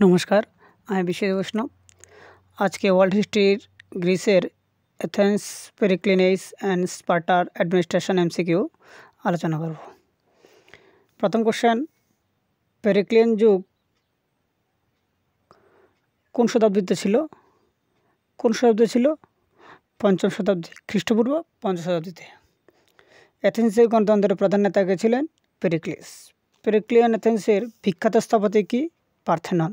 নমস্কার, আমি বিশ্বজিৎ বৈষ্ণব। আজকে ওয়ার্ল্ড হিস্ট্রির গ্রিসের এথেন্স, পেরিক্লিনেস অ্যান্ড স্পার্টার অ্যাডমিনিস্ট্রেশন এমসিকিউ আলোচনা করব। প্রথম কোশ্চেন, পেরিক্লিয়ান যুগ কোন শতাব্দীতে ছিল? পঞ্চম শতাব্দী, খ্রিস্টপূর্ব পঞ্চম শতাব্দীতে। এথেন্সের গণতন্ত্রের প্রধান নেতা কে ছিলেন? পেরিক্লিস। পেরিক্লিয়ান এথেন্সের বিখ্যাত স্থপতি কি? পার্থেনন।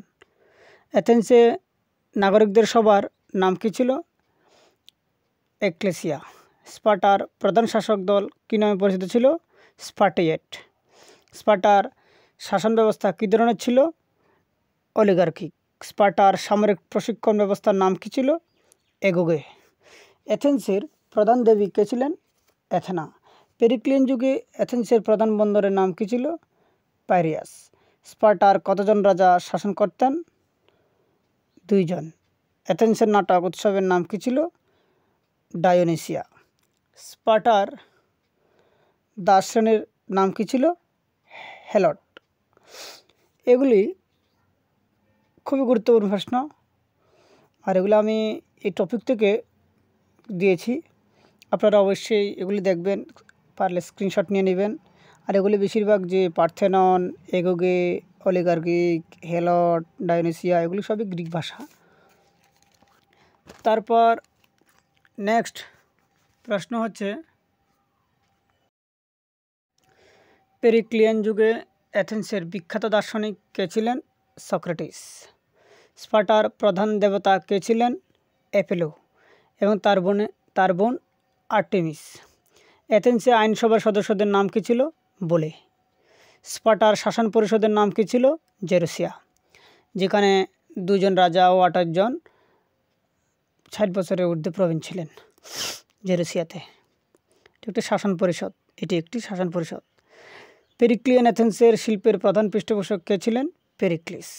এথেন্সে নাগরিকদের সবার নাম কী ছিল? এক্লেসিয়া। স্পার্টার প্রধান শাসক দল কী নামে পরিচিত ছিল? স্পার্টিয়েট। স্পার্টার শাসন ব্যবস্থা কী ধরনের ছিল? অলিগার্কিক। স্পার্টার সামরিক প্রশিক্ষণ ব্যবস্থার নাম কী ছিল? এগোগে। এথেন্সের প্রধান দেবী কে ছিলেন? এথেনা। পেরিক্লিয়ান যুগে এথেন্সের প্রধান বন্দরের নাম কী ছিল? পাইরিয়াস। স্পার্টার কতজন রাজা শাসন করতেন? 2 জন। এথেন্সের নাটক উৎসবের নাম কী ছিল? ডায়োনিসিয়া। স্পার্টার দাস শ্রেণীর নাম কী ছিল? হেলট। এগুলি খুবই গুরুত্বপূর্ণ প্রশ্ন, আর এগুলো আমি এই টপিক থেকে দিয়েছি। আপনারা অবশ্যই এগুলি দেখবেন, পারলে স্ক্রিনশট নিয়ে নেবেন। আর এগুলি বেশিরভাগ যে পার্থেনন, এগোগে, অলিগার্কিক, হেলট, ডায়োনিসিয়া এগুলি সবই গ্রিক ভাষা। তারপর নেক্সট প্রশ্ন হচ্ছে, পেরিক্লিয়ান যুগে এথেন্সের বিখ্যাত দার্শনিক কে ছিলেন? সক্রেটিস। স্পার্টার প্রধান দেবতা কে ছিলেন? অ্যাপোলো এবং তার বোন আর্টেমিস। এথেন্সে আইনসভার সদস্যদের নাম কী ছিল? বলে। স্পার্টার শাসন পরিষদের নাম কী ছিল? জেরুসিয়া, যেখানে 2 জন রাজা ও 28 জন 60 বছরের ঊর্ধ্বে প্রবীণ ছিলেন। জেরুসিয়াতে এটি একটি শাসন পরিষদ। পেরিক্লিয়ান এথেন্সের শিল্পের প্রধান পৃষ্ঠপোষক কে ছিলেন? পেরিক্লিস।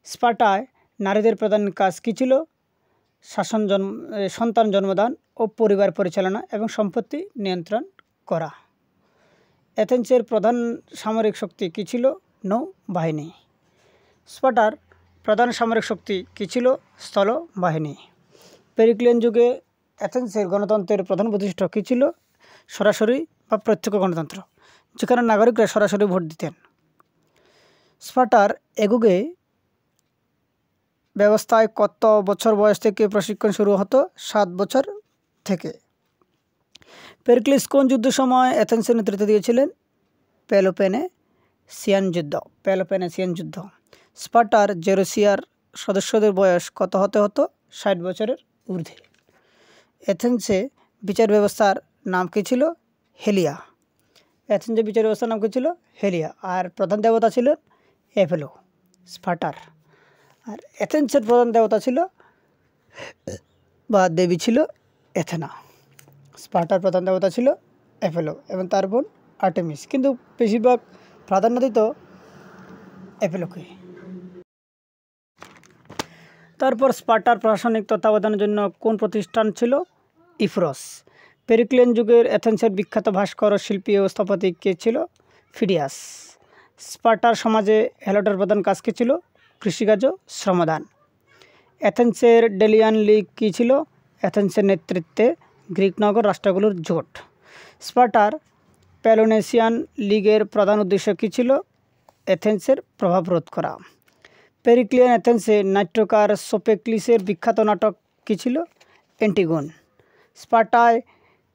স্পার্টায় নারীদের প্রধান কাজ কী ছিল? সন্তান জন্মদান ও পরিবার পরিচালনা এবং সম্পত্তি নিয়ন্ত্রণ করা। এথেন্সের প্রধান সামরিক শক্তি কী ছিল? নৌবাহিনী। স্পার্টার প্রধান সামরিক শক্তি কী ছিল? স্থলবাহিনী। পেরিক্লিয়ান যুগে এথেন্সের গণতন্ত্রের প্রধান বৈশিষ্ট্য কী ছিল? সরাসরি বা প্রত্যক্ষ গণতন্ত্র, যেখানে নাগরিকরা সরাসরি ভোট দিতেন। স্পার্টার এগোগে ব্যবস্থায় কত বছর বয়স থেকে প্রশিক্ষণ শুরু হতো? 7 বছর থেকে। পেরিক্লিস কোন যুদ্ধের সময় এথেন্সের নেতৃত্ব দিয়েছিলেন? পেলোপনেসিয়ান যুদ্ধ। স্পার্টার জেরুসিয়ার সদস্যদের বয়স কত হতে হতো? 60 বছরের ঊর্ধ্বে। এথেন্সে বিচার ব্যবস্থার নাম কী ছিল? হেলিয়া। আর প্রধান দেবতা ছিল অ্যাপোলো। স্পার্টার আর এথেন্সের প্রধান দেবতা ছিল বা দেবী ছিল এথেনা। স্পার্টার প্রধান দেবতা ছিল অ্যাপোলো এবং তার বোন আর্টেমিস, কিন্তু বেশিরভাগ প্রাধান্য দিত অ্যাপোলোকে। তারপর স্পার্টার প্রশাসনিক তত্ত্বাবধানের জন্য কোন প্রতিষ্ঠান ছিল? ইফরস। পেরিক্লিয়ান যুগের এথেন্সের বিখ্যাত ভাস্কর ও শিল্পী ও স্থপতি কে ছিল? ফিডিয়াস। স্পার্টার সমাজে হেলটের প্রধান কাজ কী ছিল? কৃষিকাজ ও শ্রমদান। এথেন্সের ডেলিয়ান লীগ কী ছিল? এথেন্সের নেতৃত্বে গ্রিক নগর রাষ্ট্রগুলোর জোট। স্পার্টার পেলোনেসিয়ান লীগের প্রধান উদ্দেশ্য কী ছিল? এথেন্সের প্রভাব রোধ করা। পেরিক্লিয়ান এথেন্সে নাট্যকার সোপেক্লিসের বিখ্যাত নাটক কী ছিল? অ্যান্টিগোন। স্পার্টায়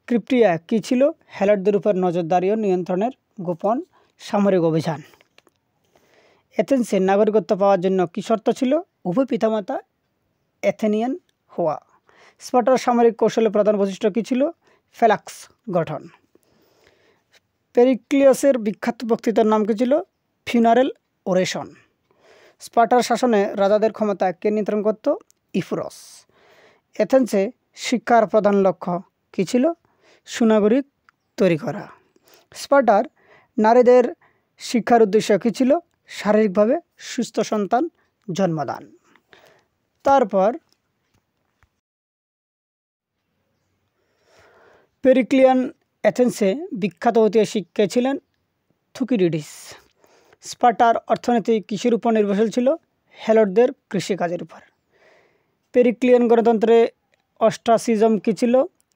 ক্রিপ্টিয়া কী ছিল? হেলটদের উপর নজরদারি ও নিয়ন্ত্রণের গোপন সামরিক অভিযান। এথেন্সের নাগরিকত্ব পাওয়ার জন্য কী শর্ত ছিল? উভয় পিতামাতা এথেনিয়ান হওয়া। স্পার্টার সামরিক কৌশলের প্রধান বৈশিষ্ট্য কী ছিল? ফেলাক্স গঠন। পেরিক্লিয়াসের বিখ্যাত বক্তৃতার নাম কী ছিল? ফিউনারেল ওরেশন। স্পার্টার শাসনে রাজাদের ক্ষমতা কে নিয়ন্ত্রণ করত? ইফরস। এথেন্সে শিক্ষার প্রধান লক্ষ্য কী ছিল? সুনাগরিক তৈরি করা। স্পার্টার নারীদের শিক্ষার উদ্দেশ্য কী ছিল? শারীরিকভাবে সুস্থ সন্তান জন্মদান। তারপর পেরিক্লিয়ান এথেন্সে বিখ্যাত ঐতিহাসিক কে ছিলেন? থুকিডিডিস। স্পার্টার অর্থনীতি কৃষির উপর নির্ভরশীল ছিল, হেলটদের কৃষিকাজের উপর। পেরিক্লিয়ান গণতন্ত্রে অস্ট্রাসিজম কী ছিল?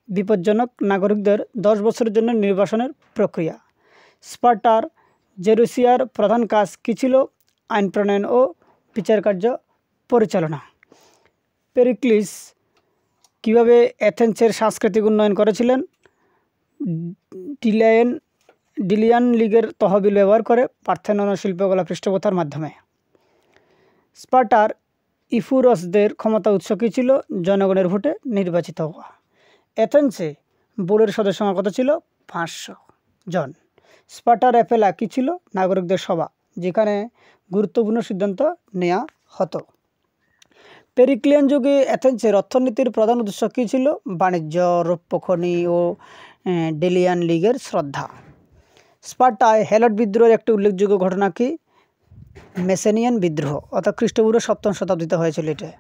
বিপজ্জনক নাগরিকদের 10 বছরের জন্য নির্বাসনের প্রক্রিয়া। স্পার্টার জেরুসিয়ার প্রধান কাজ কী ছিল? আইন প্রণয়ন ও বিচার কার্য পরিচালনা। পেরিক্লিস কীভাবে অ্যাথেন্সের সাংস্কৃতিক উন্নয়ন করেছিলেন? ডিলিয়ান লিগের তহবিল ব্যবহার করে পার্থেনন শিল্পকলা পৃষ্ঠপোষকতার মাধ্যমে। স্পার্টার ইফুরসদের ক্ষমতা উৎস কী ছিল? জনগণের ভোটে নির্বাচিত হওয়া। অ্যাথেন্সে বোর্ডের সদস্য সংখ্যা কত ছিল? 500 জন। স্পার্টার অ্যাপেলা কী ছিল? নাগরিকদের সভা, যেখানে গুরুত্বপূর্ণ সিদ্ধান্ত নেওয়া হতো। পেরিক্লিয়ান যুগে অ্যাথেন্সের অর্থনীতির প্রধান উদ্দেশ্য কী ছিল? বাণিজ্য, রৌপ্য খনি ও ডেলিয়ান লিগের শ্রদ্ধা। স্পার্টায় হেলট বিদ্রোহের একটি উল্লেখযোগ্য ঘটনা কি? মেসেনিয়ান বিদ্রোহ, অর্থাৎ খ্রিস্টপূর্ব 7ম শতাব্দীতে হয়েছিল এটা।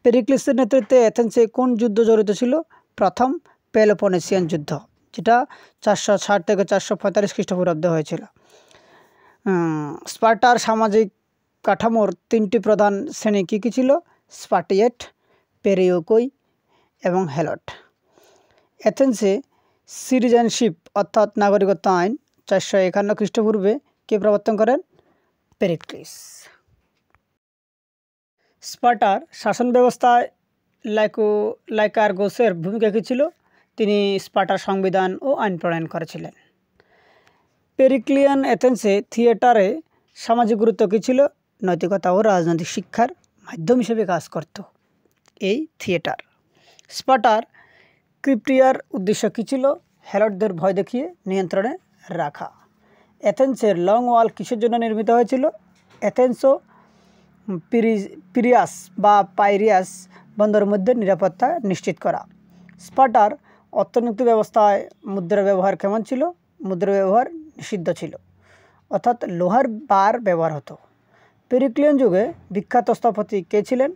পেরিক্লিসের নেতৃত্বে অ্যাথেন্সে কোন যুদ্ধ জড়িত ছিল? প্রথম পেলোপনেসিয়ান যুদ্ধ, যেটা 460 থেকে 445 খ্রিস্টপূর্বাব্দে হয়েছিল। স্পার্টার সামাজিক কাঠামোর 3টি প্রধান শ্রেণী কী কী ছিল? স্পার্টিয়েট, পেরিওকই এবং হেলট। অ্যাথেন্সে সিটিজেনশিপ অর্থাৎ নাগরিকত্ব আইন 451 খ্রিস্টপূর্বে কে প্রবর্তন করেন? পেরিক্লিস। স্পার্টার শাসন ব্যবস্থায় লাইকার্গোসের ভূমিকা কী ছিল? তিনি স্পার্টার সংবিধান ও আইন প্রণয়ন করেছিলেন। পেরিক্লিয়ান অ্যাথেন্সে থিয়েটারে সামাজিক গুরুত্ব কী ছিল? নৈতিকতা ও রাজনৈতিক শিক্ষার মাধ্যম হিসেবে কাজ করত এই থিয়েটার। স্পার্টার ক্রিপ্টিয়ার উদ্দেশ্য কী ছিল? হেলটদের ভয় দেখিয়ে নিয়ন্ত্রণে রাখা। অ্যাথেন্সের লং ওয়াল কিসের জন্য নির্মিত হয়েছিল? অ্যাথেন্স ও পিরিয়াস বা পাইরিয়াস বন্দরের মধ্যে নিরাপত্তা নিশ্চিত করা। স্পার্টার অর্থনৈতিক ব্যবস্থায় মুদ্রার ব্যবহার কেমন ছিল? মুদ্রার ব্যবহার নিষিদ্ধ ছিল, অর্থাৎ লোহার বার ব্যবহার হতো। পেরিক্লিয়ান যুগে বিখ্যাত স্থপতি কে ছিলেন?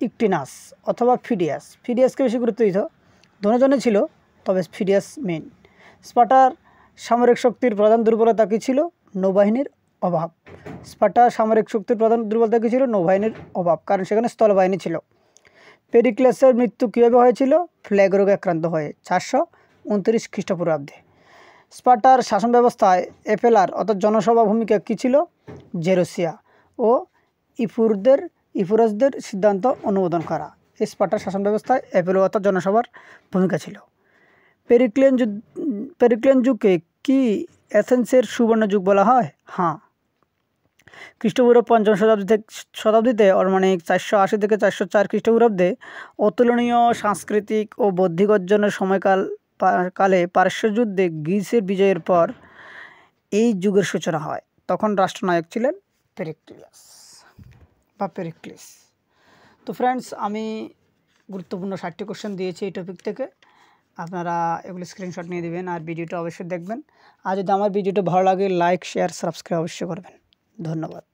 ইকটিনাস অথবা ফিডিয়াস। ফিডিয়াসকে বেশি গুরুত্ব দিত, দুজনে ছিল, তবে ফিডিয়াস মেইন। স্পার্টার সামরিক শক্তির প্রধান দুর্বলতা কী ছিল? নৌবাহিনীর অভাব। স্পার্টার সামরিক শক্তির প্রধান দুর্বলতা কী ছিল? নৌবাহিনীর অভাব, কারণ সেখানে স্থলবাহিনী ছিল। পেরিক্লিয়াসের মৃত্যু কীভাবে হয়েছিল? প্লেগ রোগে আক্রান্ত হয়ে 429 খ্রিস্টপূর্বাব্দে। স্পার্টার শাসন ব্যবস্থায় এপেলার অর্থাৎ জনসভা ভূমিকা কী ছিল? জেরুসিয়া ও ইফুরসদের সিদ্ধান্ত অনুমোদন করা। এই স্পার্টার শাসন ব্যবস্থায় এপেলো অর্থাৎ জনসভার ভূমিকা ছিল। পেরিক্লিয়ান যুগকে কি অ্যাথেন্সের সুবর্ণ যুগ বলা হয়? হ্যাঁ। খ্রিস্টপূর্ব 5ম শতাব্দীতে মানে 480 থেকে 404 খ্রিস্টপূর্বাব্দে অতুলনীয় সাংস্কৃতিক ও বৌদ্ধিক অর্জনের সময়কালে পারস্য যুদ্ধে গ্রিসের বিজয়ের পর এই যুগের সূচনা হয়। তখন রাষ্ট্রনায়ক ছিলেন পেরিক্লিস। তো ফ্রেন্ডস, আমি গুরুত্বপূর্ণ 60টি কোশ্চেন দিয়েছি এই টপিক থেকে। আপনারা এগুলো স্ক্রিনশট নিয়ে দেবেন আর ভিডিওটা অবশ্যই দেখবেন। আর যদি আমার ভিডিওটা ভালো লাগে, লাইক, শেয়ার, সাবস্ক্রাইব অবশ্যই করবেন। ধন্যবাদ।